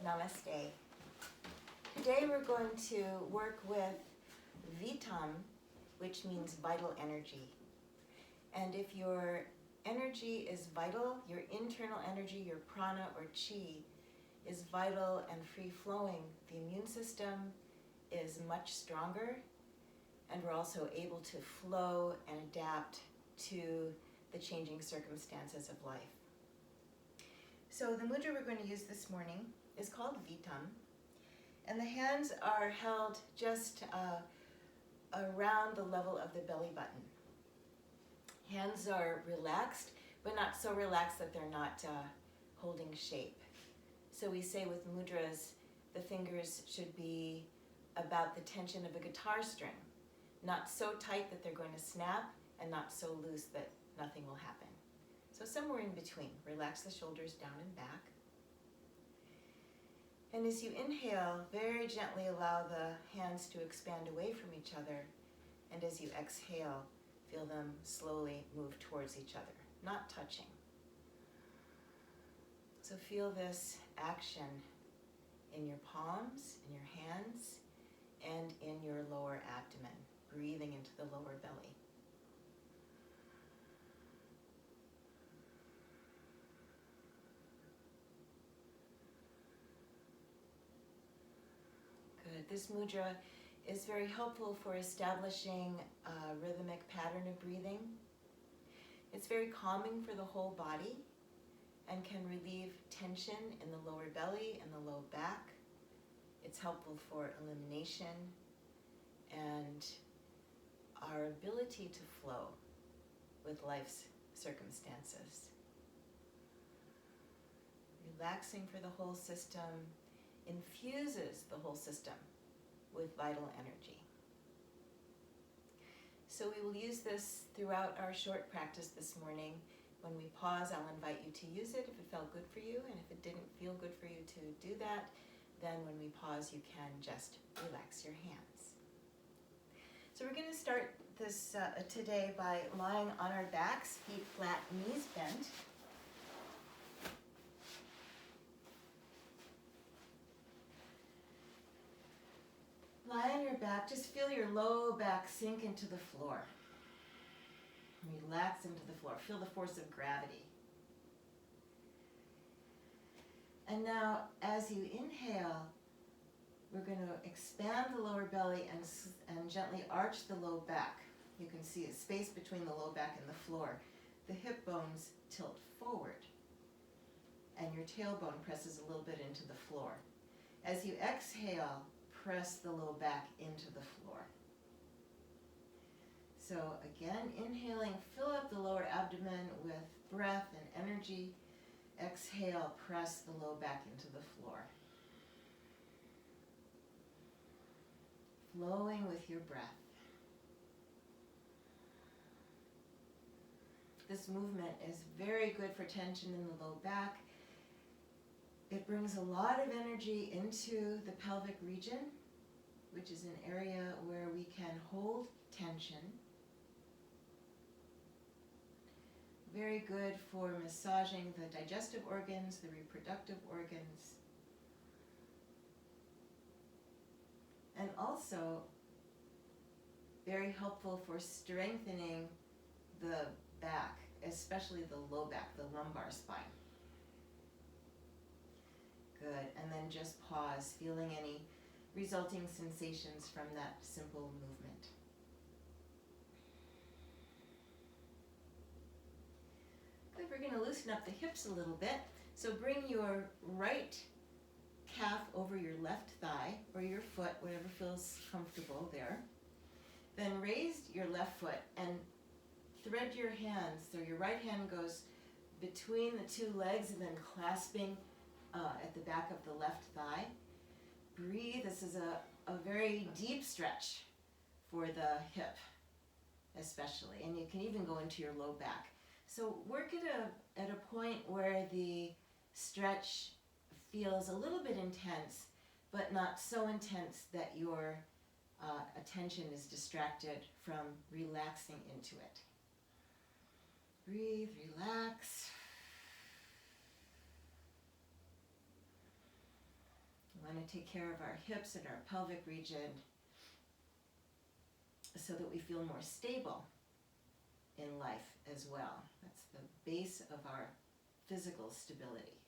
Namaste. Today we're going to work with Vitam, which means vital energy. And if your energy is vital, your internal energy, your prana or chi, is vital and free-flowing, the immune system is much stronger, and we're also able to flow and adapt to the changing circumstances of life. So the mudra we're going to use this morning is called Vitam, and the hands are held just around the level of the belly button. Hands are relaxed, but not so relaxed that they're not holding shape. So we say with mudras, the fingers should be about the tension of a guitar string, not so tight that they're going to snap, and not so loose that nothing will happen. So somewhere in between. Relax the shoulders down and back. And as you inhale, very gently allow the hands to expand away from each other. And as you exhale, feel them slowly move towards each other, not touching. So feel this action in your palms, in your hands, and in your lower abdomen, breathing into the lower belly. Good. This mudra is very helpful for establishing a rhythmic pattern of breathing. It's very calming for the whole body and can relieve tension in the lower belly and the low back. It's helpful for elimination and our ability to flow with life's circumstances. Relaxing for the whole system infuses the whole system with vital energy. So we will use this throughout our short practice this morning. When we pause, I'll invite you to use it if it felt good for you, and if it didn't feel good for you to do that, then when we pause, you can just relax your hands. So we're going to start this today by lying on our backs, feet flat, knees bent. Lie on your back, just feel your low back sink into the floor. Relax into the floor, feel the force of gravity. And now, as you inhale, we're going to expand the lower belly and gently arch the low back. You can see a space between the low back and the floor. The hip bones tilt forward, and your tailbone presses a little bit into the floor. As you exhale, press the low back into the floor. So again, inhaling, fill up the lower abdomen with breath and energy. Exhale, press the low back into the floor. Flowing with your breath. This movement is very good for tension in the low back. It brings a lot of energy into the pelvic region, which is an area where we can hold tension. Very good for massaging the digestive organs, the reproductive organs, and also very helpful for strengthening the back, especially the low back, the lumbar spine. Good, and then just pause, feeling any resulting sensations from that simple movement. Good, we're going to loosen up the hips a little bit. So bring your right calf over your left thigh, or your foot, whatever feels comfortable there. Then raise your left foot and thread your hands. So your right hand goes between the two legs and then clasping at the back of the left thigh. Breathe. This is a very deep stretch for the hip, especially. And you can even go into your low back. So work at a point where the stretch feels a little bit intense, but not so intense that your attention is distracted from relaxing into it. Breathe, relax. to take care of our hips and our pelvic region so that we feel more stable in life as well. That's the base of our physical stability.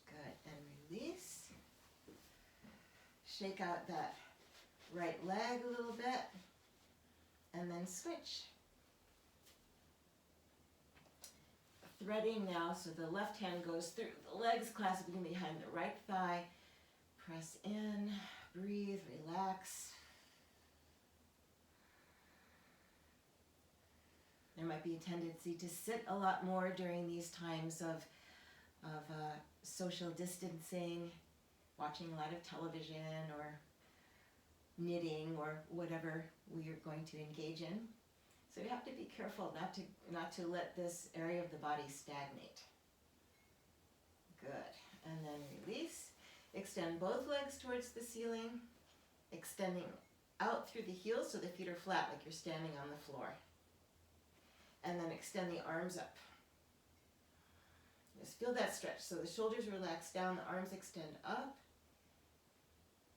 Good, and release. Shake out that right leg a little bit, and then switch. Threading now, so the left hand goes through the legs, clasping behind the right thigh. Press in, breathe, relax. There might be a tendency to sit a lot more during these times of social distancing, watching a lot of television or knitting or whatever we are going to engage in. So we have to be careful not to let this area of the body stagnate. Good. And then release. Extend both legs towards the ceiling, extending out through the heels so the feet are flat like you're standing on the floor. And then extend the arms up. Just feel that stretch. So the shoulders relax down, the arms extend up.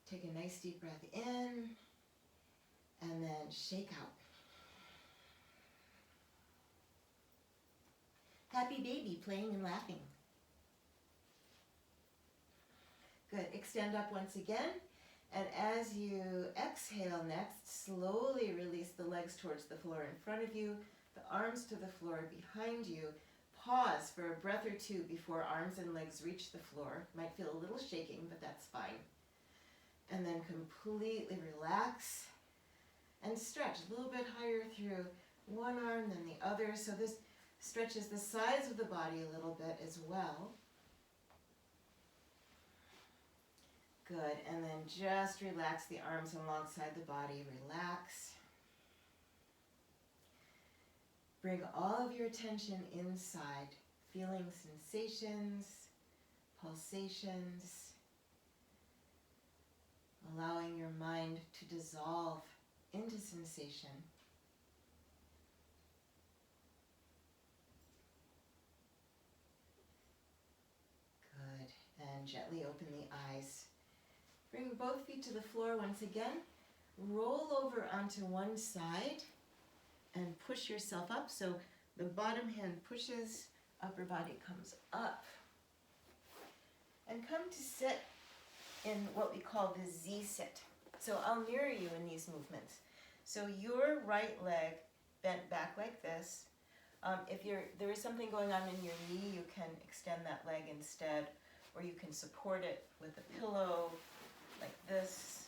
Take a nice deep breath in, and then shake out. Happy baby, playing and laughing. Good, extend up once again, and as you exhale next, slowly release the legs towards the floor in front of you, the arms to the floor behind you. Pause for a breath or two before arms and legs reach the floor. Might feel a little shaking, but that's fine. And then completely relax and stretch a little bit higher through one arm than the other. So this stretches the sides of the body a little bit as well. Good, and then just relax the arms alongside the body. Relax. Bring all of your attention inside, feeling sensations, pulsations, allowing your mind to dissolve into sensation. Good, and gently open the eyes. Bring both feet to the floor once again. Roll over onto one side and push yourself up. So the bottom hand pushes, upper body comes up. And come to sit in what we call the Z-sit. So I'll mirror you in these movements. So your right leg bent back like this. If there is something going on in your knee, you can extend that leg instead, or you can support it with a pillow like this,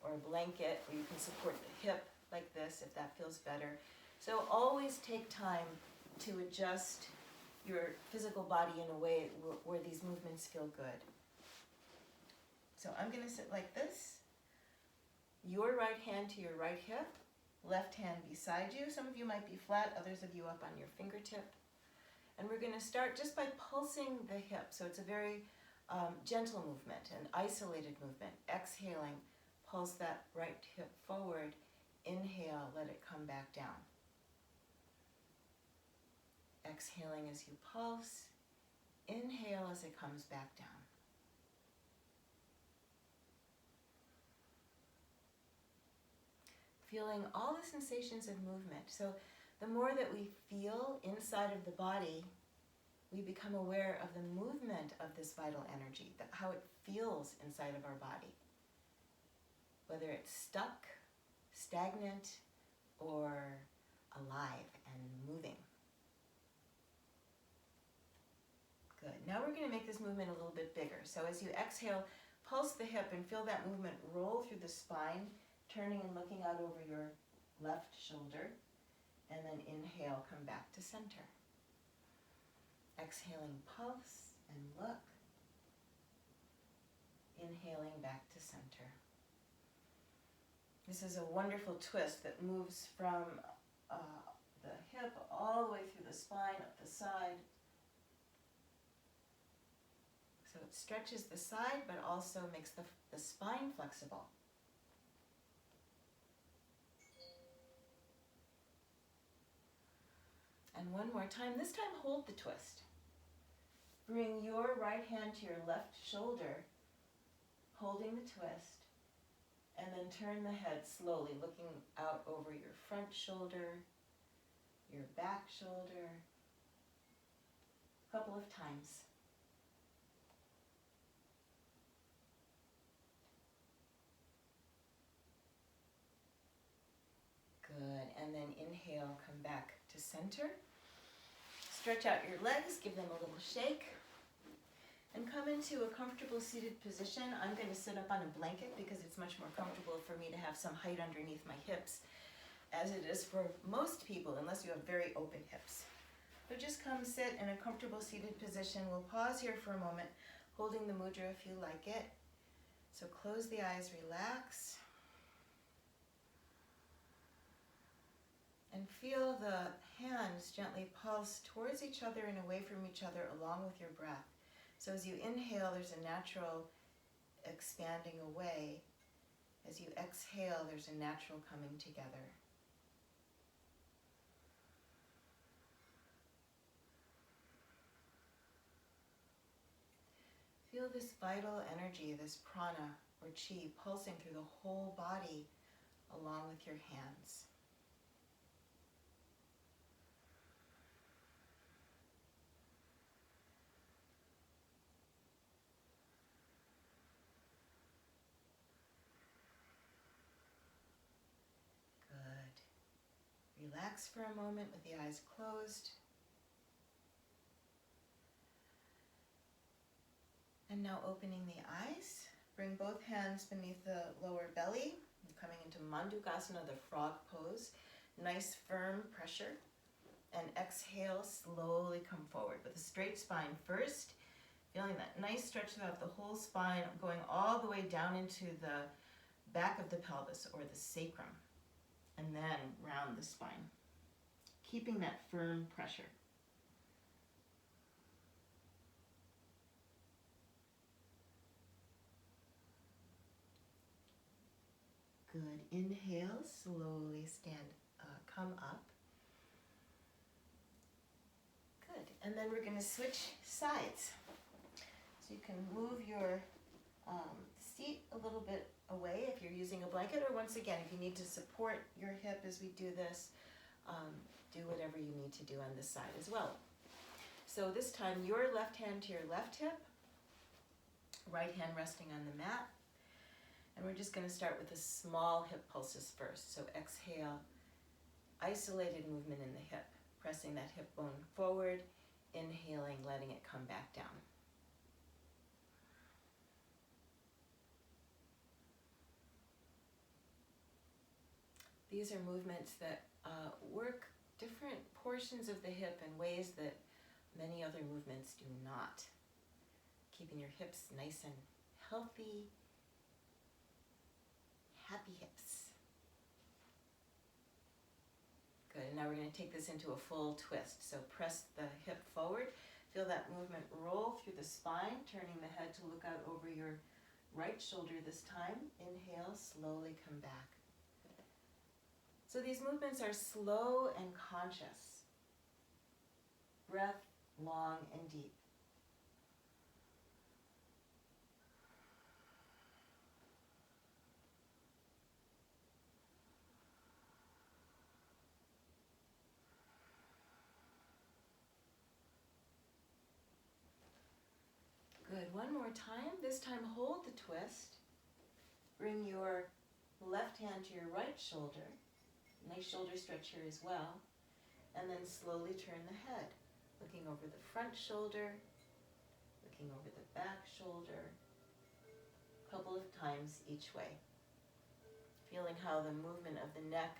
or a blanket, or you can support the hip like this if that feels better. So always take time to adjust your physical body in a way where these movements feel good. So I'm going to sit like this. Your right hand to your right hip, left hand beside you. Some of you might be flat, others of you up on your fingertip. And we're going to start just by pulsing the hip. So it's a very gentle movement, an isolated movement. Exhaling, pulse that right hip forward. Inhale, let it come back down. Exhaling as you pulse. Inhale as it comes back down. Feeling all the sensations of movement. So the more that we feel inside of the body, we become aware of the movement of this vital energy, how it feels inside of our body. Whether it's stuck, stagnant, or alive and moving. Good. Now we're going to make this movement a little bit bigger. So as you exhale, pulse the hip and feel that movement roll through the spine, turning and looking out over your left shoulder. And then inhale, come back to center. Exhaling, pulse and look. Inhaling back to center. This is a wonderful twist that moves from the hip all the way through the spine, up the side. So it stretches the side, but also makes the spine flexible. And one more time. This time hold the twist. Bring your right hand to your left shoulder, holding the twist, and then turn the head slowly, looking out over your front shoulder, your back shoulder, a couple of times. Good, and then inhale, come back to center. Stretch out your legs, give them a little shake, and come into a comfortable seated position. I'm going to sit up on a blanket because it's much more comfortable for me to have some height underneath my hips, as it is for most people, unless you have very open hips. So just come sit in a comfortable seated position. We'll pause here for a moment, holding the mudra if you like it. So close the eyes, relax. And feel the hands gently pulse towards each other and away from each other along with your breath. So as you inhale, there's a natural expanding away. As you exhale, there's a natural coming together. Feel this vital energy, this prana or chi, pulsing through the whole body along with your hands. Relax for a moment with the eyes closed. And now opening the eyes, bring both hands beneath the lower belly. You're coming into Mandukasana, the frog pose. Nice firm pressure. And exhale, slowly come forward with a straight spine first. Feeling that nice stretch throughout the whole spine, going all the way down into the back of the pelvis or the sacrum. And then round the spine, keeping that firm pressure. Good. Inhale, slowly come up. Good. And then we're going to switch sides. So you can move your seat a little bit away if you're using a blanket, or once again, if you need to support your hip as we do this, do whatever you need to do on this side as well. So this time, your left hand to your left hip, right hand resting on the mat, and we're just going to start with the small hip pulses first. So exhale, isolated movement in the hip, pressing that hip bone forward, inhaling, letting it come back down. These are movements that work different portions of the hip in ways that many other movements do not. Keeping your hips nice and healthy, happy hips. Good, and now we're going to take this into a full twist. So press the hip forward. Feel that movement roll through the spine, turning the head to look out over your right shoulder this time. Inhale, slowly come back. So these movements are slow and conscious. Breath long and deep. Good, one more time. This time hold the twist. Bring your left hand to your right shoulder. Nice shoulder stretch here as well. And then slowly turn the head, looking over the front shoulder, looking over the back shoulder, a couple of times each way. Feeling how the movement of the neck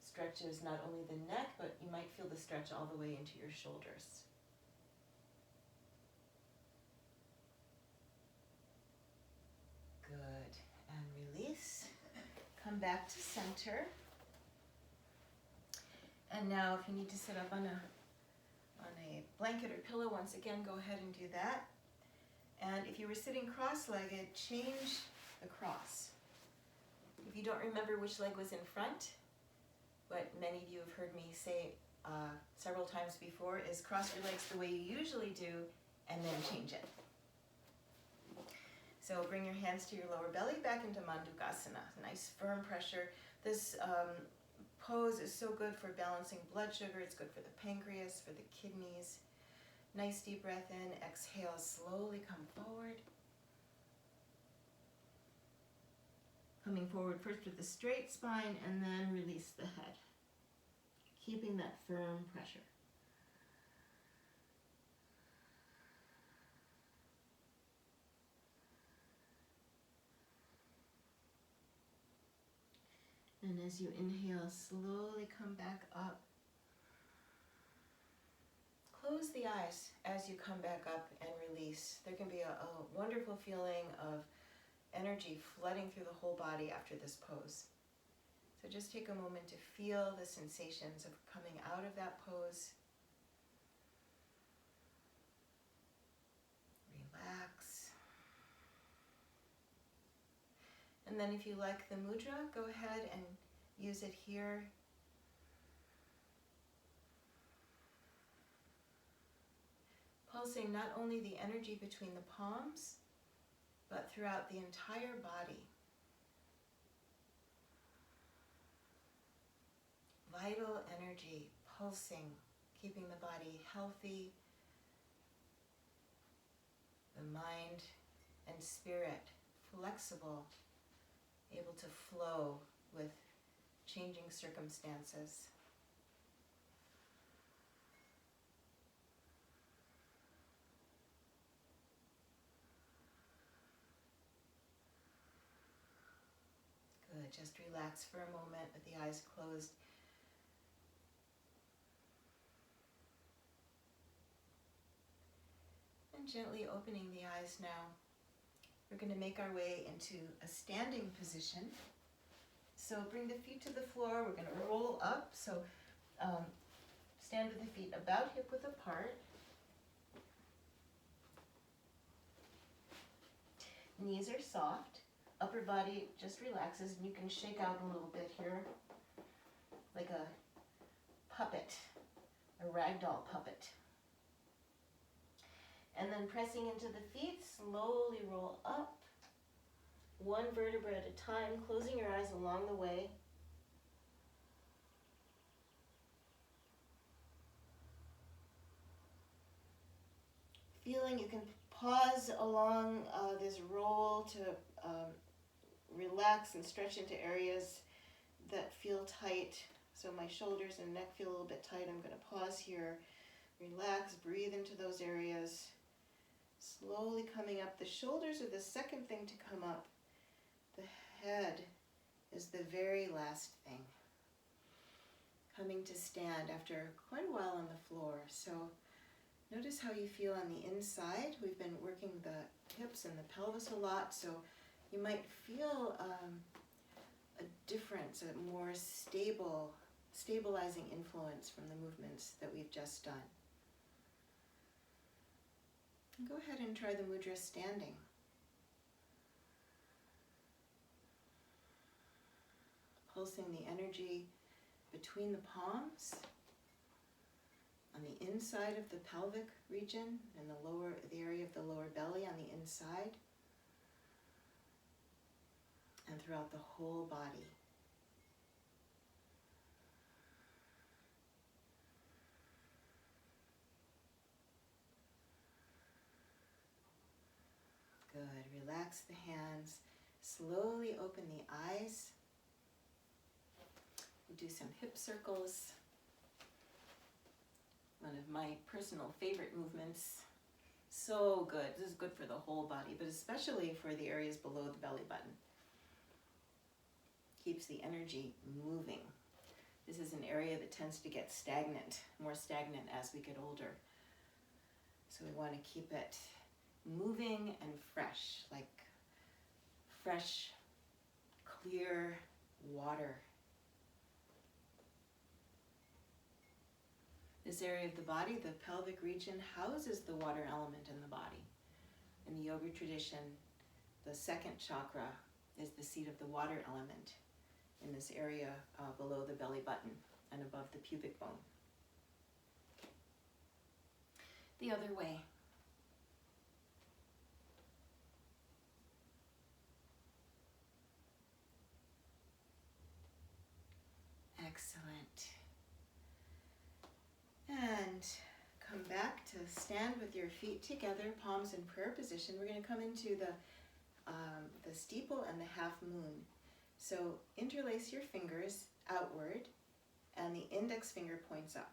stretches not only the neck, but you might feel the stretch all the way into your shoulders. Good, and release. Come back to center. And now if you need to sit up on a blanket or pillow, once again, go ahead and do that. And if you were sitting cross-legged, change the cross. If you don't remember which leg was in front, but many of you have heard me say several times before is cross your legs the way you usually do and then change it. So bring your hands to your lower belly, back into Mandukasana. Nice firm pressure. This pose is so good for balancing blood sugar. It's good for the pancreas, for the kidneys. Nice deep breath in. Exhale, slowly come forward. Coming forward first with a straight spine and then release the head. Keeping that firm pressure. And as you inhale, slowly come back up. Close the eyes as you come back up and release. There can be a wonderful feeling of energy flooding through the whole body after this pose. So just take a moment to feel the sensations of coming out of that pose. Relax. And then if you like the mudra, go ahead and use it here. Pulsing not only the energy between the palms, but throughout the entire body. Vital energy pulsing, keeping the body healthy, the mind and spirit flexible, able to flow with changing circumstances. Good, just relax for a moment with the eyes closed. And gently opening the eyes now. We're going to make our way into a standing position. So bring the feet to the floor. We're going to roll up. So stand with the feet about hip width apart. Knees are soft. Upper body just relaxes, and you can shake out a little bit here, like a puppet, a ragdoll puppet. And then pressing into the feet, slowly roll up, one vertebra at a time, closing your eyes along the way. Feeling you can pause along this roll to relax and stretch into areas that feel tight. So my shoulders and neck feel a little bit tight. I'm going to pause here, relax, breathe into those areas. Slowly coming up. The shoulders are the second thing to come up. The head is the very last thing. Coming to stand after quite a while on the floor. So notice how you feel on the inside. We've been working the hips and the pelvis a lot, so you might feel a difference, a more stabilizing influence from the movements that we've just done. Go ahead and try the mudra standing. Pulsing the energy between the palms, on the inside of the pelvic region, and the area of the lower belly on the inside, and throughout the whole body. Good. Relax the hands. Slowly open the eyes. We'll do some hip circles. One of my personal favorite movements. So good. This is good for the whole body, but especially for the areas below the belly button. Keeps the energy moving. This is an area that tends to get stagnant, more stagnant as we get older. So we want to keep it moving and fresh, like fresh, clear water. This area of the body, the pelvic region, houses the water element in the body. In the yoga tradition, the second chakra is the seat of the water element in this area below the belly button and above the pubic bone. the other way. Excellent. And come back to stand with your feet together, palms in prayer position. We're going to come into the steeple and the half moon. So interlace your fingers outward and the index finger points up.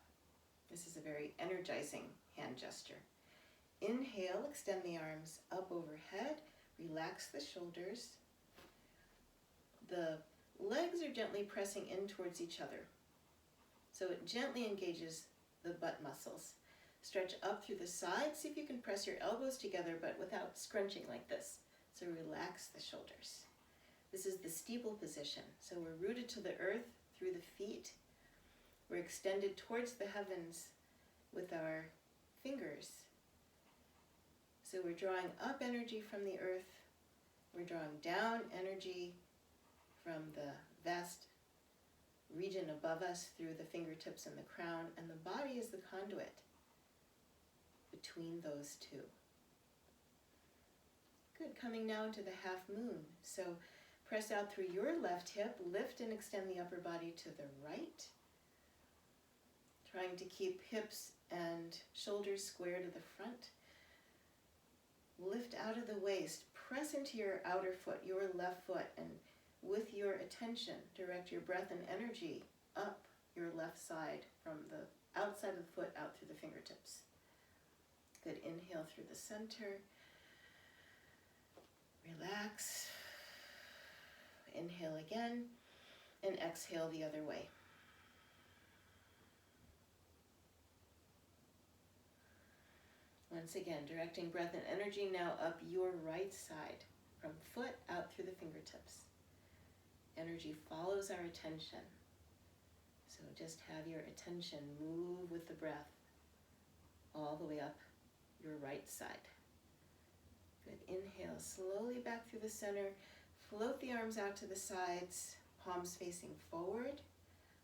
This is a very energizing hand gesture. Inhale, extend the arms up overhead, relax the shoulders. The legs are gently pressing in towards each other. So it gently engages the butt muscles. Stretch up through the sides. See if you can press your elbows together, but without scrunching like this. So relax the shoulders. This is the steeple position. So we're rooted to the earth through the feet. We're extended towards the heavens with our fingers. So we're drawing up energy from the earth. We're drawing down energy from the vast region above us through the fingertips and the crown, and the body is the conduit between those two. Good, coming now into the half moon. So press out through your left hip, lift and extend the upper body to the right. Trying to keep hips and shoulders square to the front. Lift out of the waist, press into your outer foot, your left foot, and with your attention, direct your breath and energy up your left side from the outside of the foot out through the fingertips. Good, inhale through the center. Relax. Inhale again, and exhale the other way. Once again, directing breath and energy now up your right side, from foot out through the fingertips. Energy follows our attention. So just have your attention move with the breath all the way up your right side. Good. Inhale slowly back through the center. Float the arms out to the sides, palms facing forward.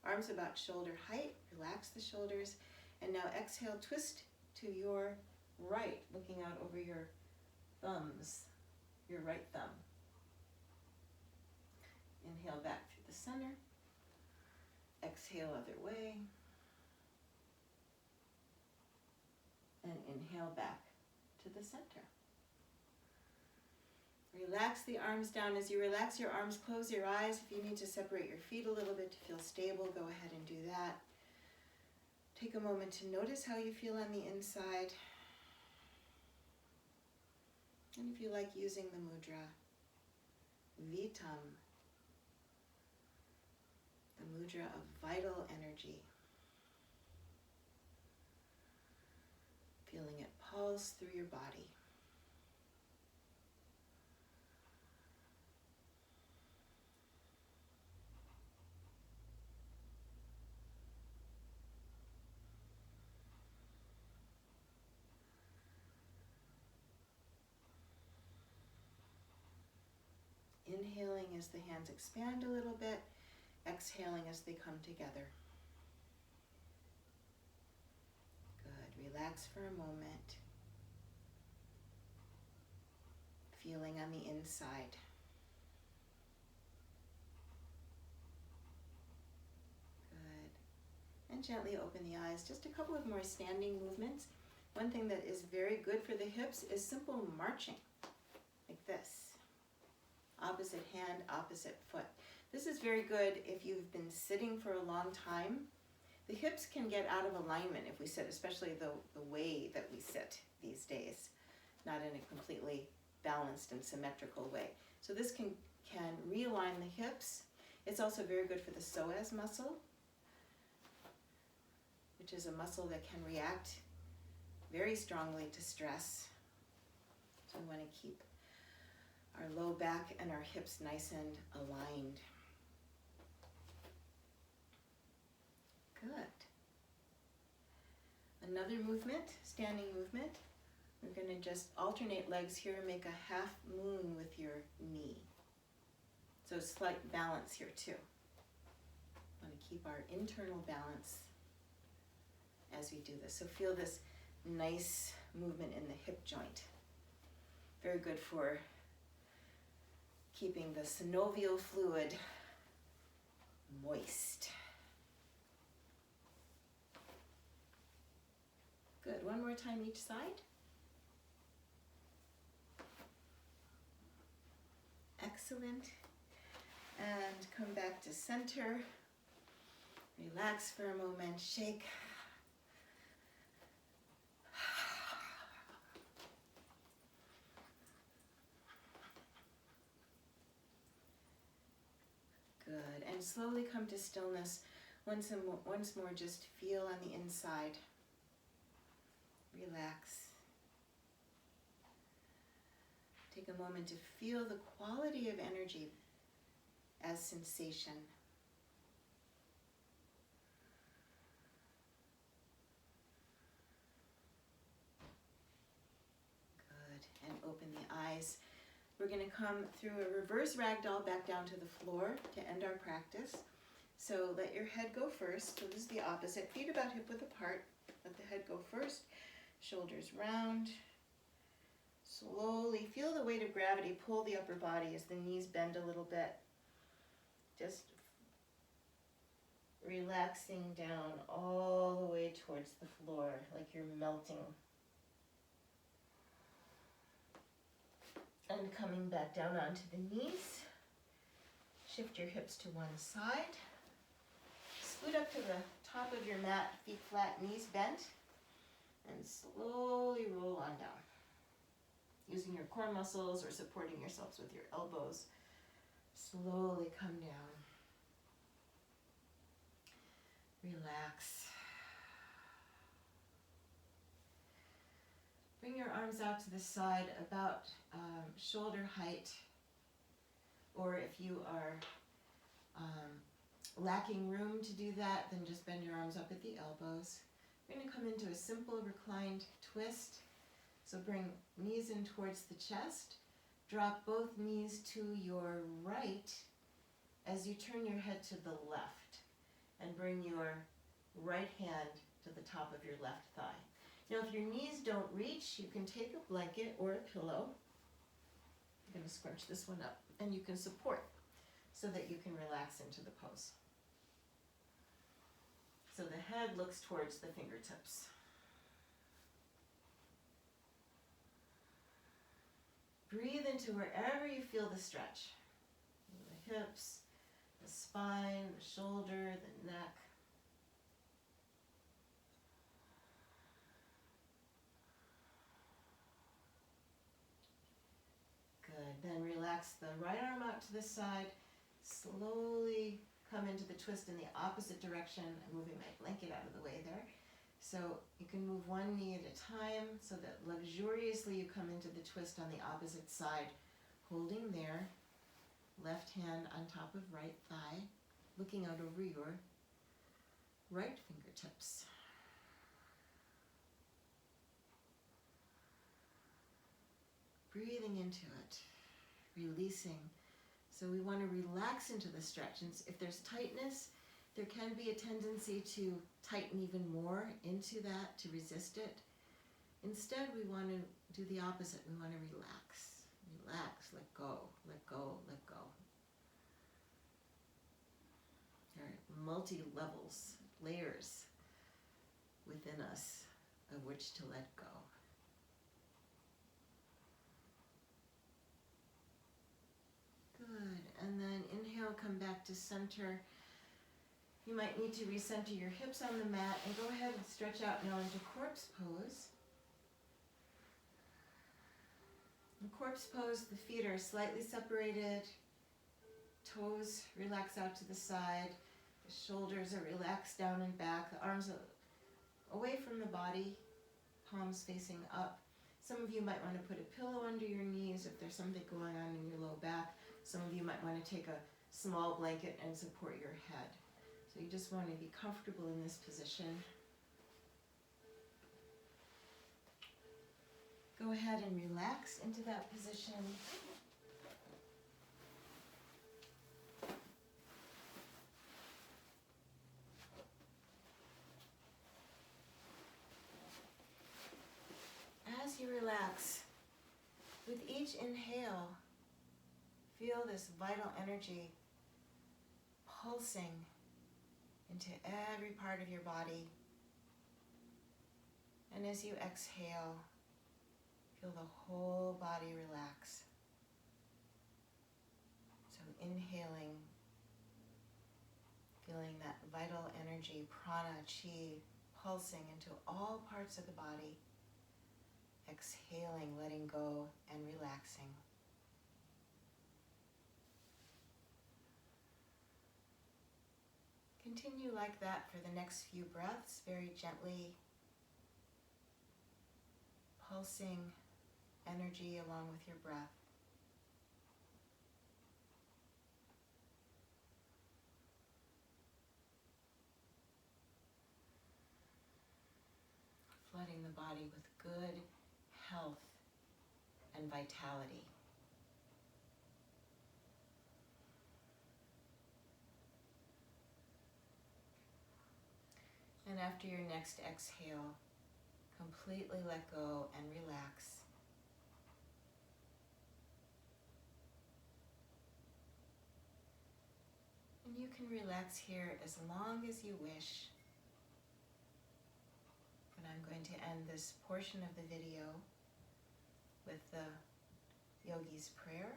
Arms about shoulder height. Relax the shoulders. And now exhale, twist to your right, looking out over your thumbs, your right thumb. Inhale back through the center. Exhale other way. And inhale back to the center. Relax the arms down. As you relax your arms, close your eyes. If you need to separate your feet a little bit to feel stable, go ahead and do that. Take a moment to notice how you feel on the inside. And if you like using the mudra, Vitam, the mudra of vital energy. Feeling it pulse through your body. Inhaling as the hands expand a little bit, exhaling as they come together. Good. Relax for a moment. Feeling on the inside. Good. And gently open the eyes. Just a couple of more standing movements. One thing that is very good for the hips is simple marching, like this. Opposite hand, opposite foot. This is very good if you've been sitting for a long time. The hips can get out of alignment if we sit, especially the way that we sit these days, not in a completely balanced and symmetrical way. So this can realign the hips. It's also very good for the psoas muscle, which is a muscle that can react very strongly to stress. So we want to keep our low back and our hips nice and aligned. Good. Another movement, standing movement. We're going to just alternate legs here and make a half moon with your knee. So slight balance here too. Want to keep our internal balance as we do this. So feel this nice movement in the hip joint. Very good for keeping the synovial fluid moist. Good, one more time each side. Excellent. And come back to center. Relax for a moment, shake. Good, and slowly come to stillness. Once more, just feel on the inside. Relax. Take a moment to feel the quality of energy as sensation. Good, and open the eyes. We're going to come through a reverse ragdoll back down to the floor to end our practice. So let your head go first. So this is the opposite. Feet about hip width apart. Let the head go first. Shoulders round. Slowly feel the weight of gravity pull the upper body as the knees bend a little bit. Just relaxing down all the way towards the floor like you're melting. And coming back down onto the knees. Shift your hips to one side. Scoot up to the top of your mat, feet flat, knees bent. And slowly roll on down. Using your core muscles or supporting yourselves with your elbows. Slowly come down. Relax. Bring your arms out to the side about shoulder height, or if you are lacking room to do that, then just bend your arms up at the elbows. We're going to come into a simple reclined twist. So bring knees in towards the chest. Drop both knees to your right as you turn your head to the left. And bring your right hand to the top of your left thigh. Now if your knees don't reach, you can take a blanket or a pillow. I'm going to scrunch this one up. And you can support so that you can relax into the pose. So the head looks towards the fingertips. Breathe into wherever you feel the stretch. The hips, the spine, the shoulder, the neck. Good. Then relax the right arm out to the side. Slowly come into the twist in the opposite direction. I'm moving my blanket out of the way there. So you can move one knee at a time so that luxuriously you come into the twist on the opposite side, holding there, left hand on top of right thigh, looking out over your right fingertips. Breathing into it, releasing. So we want to relax into the stretch. And if there's tightness, there can be a tendency to tighten even more into that, to resist it. Instead, we want to do the opposite. We want to relax. Relax, let go, let go, let go. There are multi-levels, layers within us of which to let go. Good, and then inhale, come back to center. You might need to recenter your hips on the mat and go ahead and stretch out now into corpse pose. In corpse pose, the feet are slightly separated, toes relax out to the side, the shoulders are relaxed down and back, the arms are away from the body, palms facing up. Some of you might want to put a pillow under your knees if there's something going on in your low back. Some of you might want to take a small blanket and support your head. So you just want to be comfortable in this position. Go ahead and relax into that position. relax. With each inhale, feel this vital energy pulsing into every part of your body. And as you exhale, feel the whole body relax. So inhaling, feeling that vital energy, prana, chi, pulsing into all parts of the body. Exhaling, letting go and relaxing. Continue like that for the next few breaths, very gently pulsing energy along with your breath. Flooding the body with good health and vitality. And after your next exhale, completely let go and relax. And you can relax here as long as you wish. But I'm going to end this portion of the video with the yogi's prayer.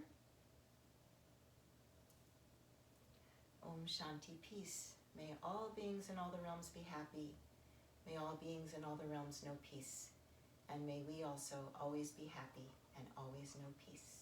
Om Shanti, peace. May all beings in all the realms be happy. May all beings in all the realms know peace. And may we also always be happy and always know peace.